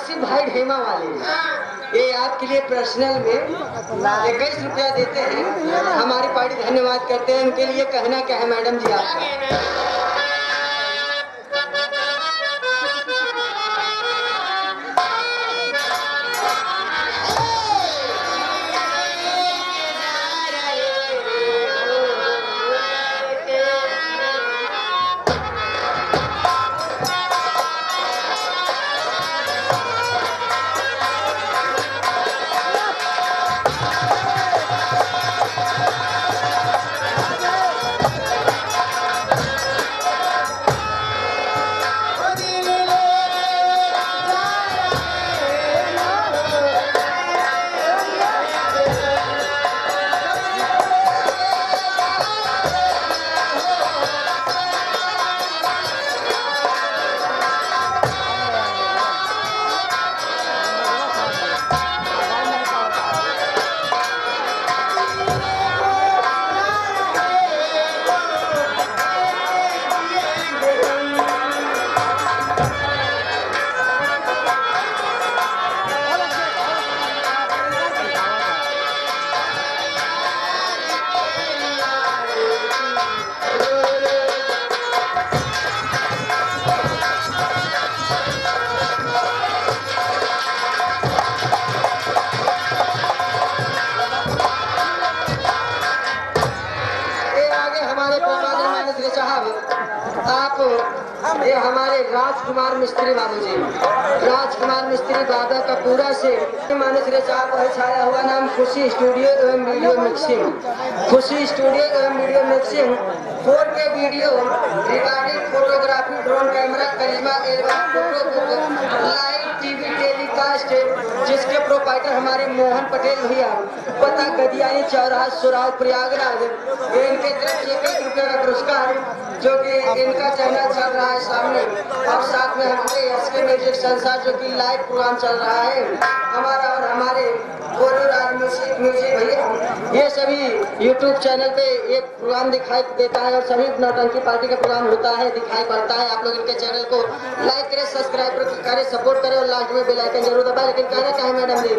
काशिफ भाई ढेमा वाले, ये आपके लिए पर्सनल में 21 रुपया देते हैं। हमारी पार्टी धन्यवाद करते हैं। उनके लिए कहना क्या है मैडम जी आपका? ये हमारे राजकुमार मिस्त्री बाबू जी, राजकुमार मिस्त्री बाबा का पूरा से मानस साहब है छाया हुआ नाम खुशी स्टूडियो एवं वीडियो मिक्सिंग। खुशी स्टूडियो एवं video mixing 4K video recording, photography, drone camera, Karishma album, photo live TV telecast, जिसके प्रोपाइटर हमारे मोहन पटेल भैया, पता गदियानी चौराहा सुराव प्रयागराज। इनके तरफ से 1 रुपये का पुरस्कार, जो कि इनका चैनल चल रहा है सामने, और साथ में हमारे SK म्यूजिक संसार जो कि लाइव प्रोग्राम चल रहा है हमारा, और हमारे म्यूजिक भैया, ये सभी YouTube चैनल पे ये प्रोग्राम दिखाई देता है और सभी नौटंकी पार्टी का प्रोग्राम होता है, दिखाई पड़ता है। आप लोग इनके चैनल को लाइक करें, सब्सक्राइब करें, सपोर्ट करें और लास्ट में बेल आइकन जरूर दबाएं। लेकिन कहना क्या है मैडम जी?